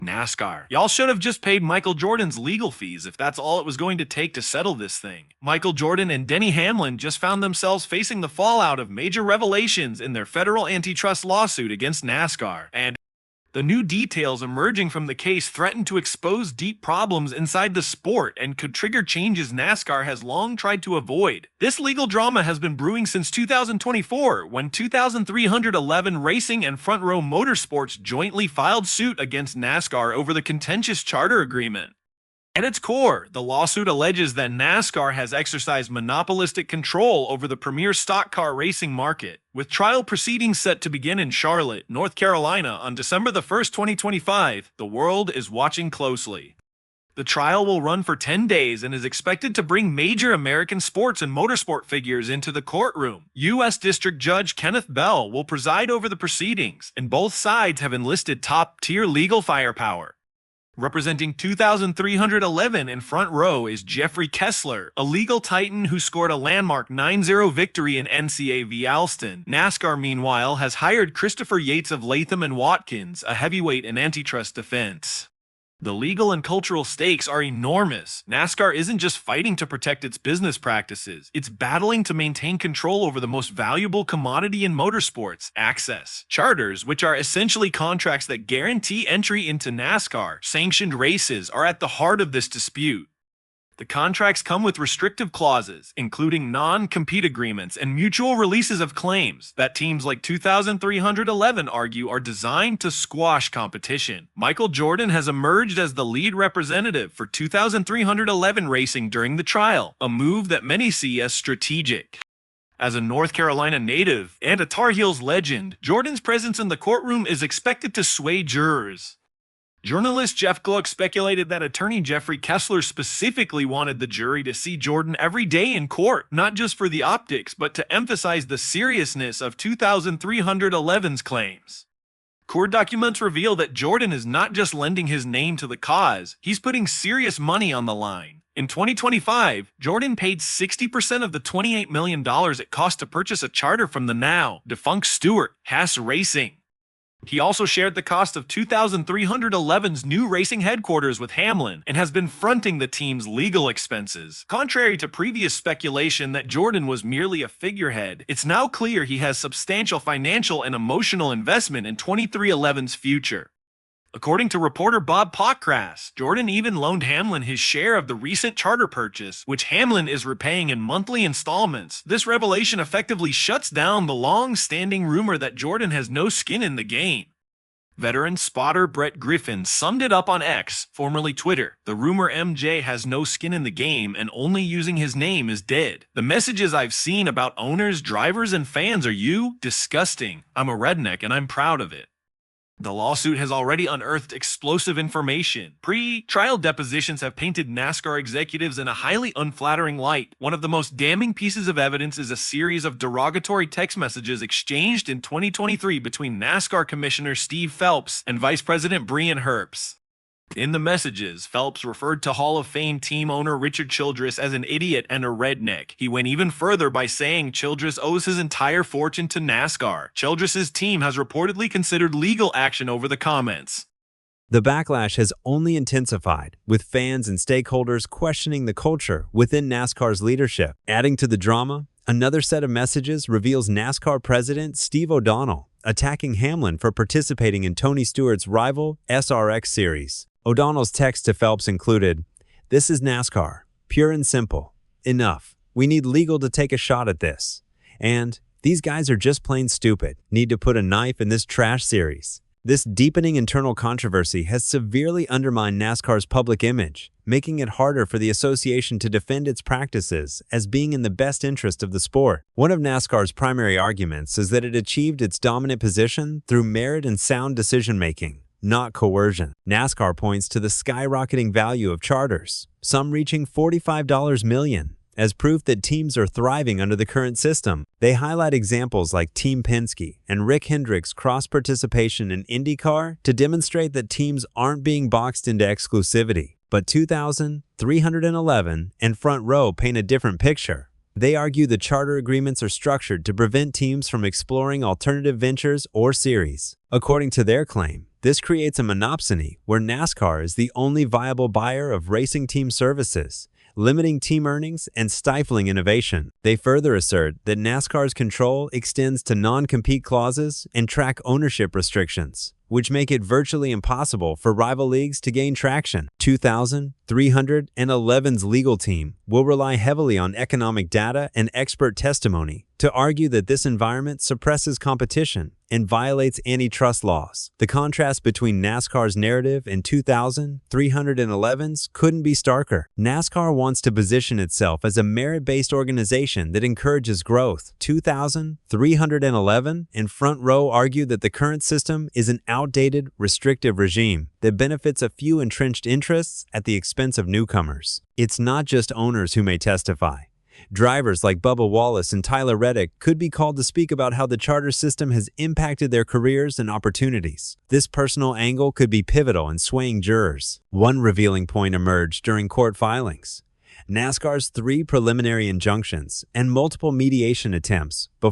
NASCAR. Y'all should have just paid Michael Jordan's legal fees if that's all it was going to take to settle this thing. Michael Jordan and Denny Hamlin just found themselves facing the fallout of major revelations in their federal antitrust lawsuit against NASCAR, and the new details emerging from the case threaten to expose deep problems inside the sport and could trigger changes NASCAR has long tried to avoid. This legal drama has been brewing since 2024, when 2311 Racing and Front Row Motorsports jointly filed suit against NASCAR over the contentious charter agreement. At its core, the lawsuit alleges that NASCAR has exercised monopolistic control over the premier stock car racing market, with trial proceedings set to begin in Charlotte, North Carolina on December 1st, 2025. The world is watching closely. The trial will run for 10 days and is expected to bring major American sports and motorsport figures into the courtroom. U.S. District Judge Kenneth Bell will preside over the proceedings, and both sides have enlisted top-tier legal firepower. Representing 2311 in Front Row is Jeffrey Kessler, a legal titan who scored a landmark 9-0 victory in NCAA v. Alston. NASCAR, meanwhile, has hired Christopher Yates of Latham & Watkins, a heavyweight in antitrust defense. The legal and cultural stakes are enormous. NASCAR isn't just fighting to protect its business practices, it's battling to maintain control over the most valuable commodity in motorsports, access. Charters, which are essentially contracts that guarantee entry into NASCAR, sanctioned races, are at the heart of this dispute. The contracts come with restrictive clauses, including non-compete agreements and mutual releases of claims that teams like 2311 argue are designed to squash competition. Michael Jordan has emerged as the lead representative for 2311 Racing during the trial, a move that many see as strategic. As a North Carolina native and a Tar Heels legend, Jordan's presence in the courtroom is expected to sway jurors. Journalist Jeff Gluck speculated that attorney Jeffrey Kessler specifically wanted the jury to see Jordan every day in court, not just for the optics, but to emphasize the seriousness of 2311's claims. Court documents reveal that Jordan is not just lending his name to the cause, he's putting serious money on the line. In 2025, Jordan paid 60% of the $28 million it cost to purchase a charter from the now defunct Stewart Haas Racing. He also shared the cost of 2311's new racing headquarters with Hamlin and has been fronting the team's legal expenses. Contrary to previous speculation that Jordan was merely a figurehead, it's now clear he has substantial financial and emotional investment in 2311's future. According to reporter Bob Pockcrass, Jordan even loaned Hamlin his share of the recent charter purchase, which Hamlin is repaying in monthly installments. This revelation effectively shuts down the long-standing rumor that Jordan has no skin in the game. Veteran spotter Brett Griffin summed it up on X, formerly Twitter. The rumor MJ has no skin in the game and only using his name is dead. The messages I've seen about owners, drivers, and fans are disgusting. I'm a redneck and I'm proud of it. The lawsuit has already unearthed explosive information. Pre-trial depositions have painted NASCAR executives in a highly unflattering light. One of the most damning pieces of evidence is a series of derogatory text messages exchanged in 2023 between NASCAR Commissioner Steve Phelps and Vice President Brian Herbst. In the messages, Phelps referred to Hall of Fame team owner Richard Childress as an idiot and a redneck. He went even further by saying Childress owes his entire fortune to NASCAR. Childress's team has reportedly considered legal action over the comments. The backlash has only intensified, with fans and stakeholders questioning the culture within NASCAR's leadership. Adding to the drama, another set of messages reveals NASCAR President Steve O'Donnell attacking Hamlin for participating in Tony Stewart's rival SRX series. O'Donnell's text to Phelps included, "This is NASCAR. Pure and simple. Enough. We need legal to take a shot at this. And these guys are just plain stupid. Need to put a knife in this trash series." This deepening internal controversy has severely undermined NASCAR's public image, making it harder for the association to defend its practices as being in the best interest of the sport. One of NASCAR's primary arguments is that it achieved its dominant position through merit and sound decision-making, not coercion. NASCAR points to the skyrocketing value of charters, some reaching $45 million, as proof that teams are thriving under the current system. They highlight examples like Team Penske and Rick Hendrick's cross-participation in IndyCar to demonstrate that teams aren't being boxed into exclusivity. But 2311 and Front Row paint a different picture. They argue the charter agreements are structured to prevent teams from exploring alternative ventures or series. According to their claim, This creates a monopsony where NASCAR is the only viable buyer of racing team services, limiting team earnings and stifling innovation. They further assert that NASCAR's control extends to non-compete clauses and track ownership restrictions, which make it virtually impossible for rival leagues to gain traction. 2311's legal team will rely heavily on economic data and expert testimony to argue that this environment suppresses competition and violates antitrust laws. The contrast between NASCAR's narrative and 2311's couldn't be starker. NASCAR wants to position itself as a merit-based organization that encourages growth. 2311 and Front Row argue that the current system is an outdated, restrictive regime that benefits a few entrenched interests at the expense of newcomers. It's not just owners who may testify. Drivers like Bubba Wallace and Tyler Reddick could be called to speak about how the charter system has impacted their careers and opportunities. This personal angle could be pivotal in swaying jurors. One revealing point emerged during court filings: NASCAR's 3 preliminary injunctions and multiple mediation attempts before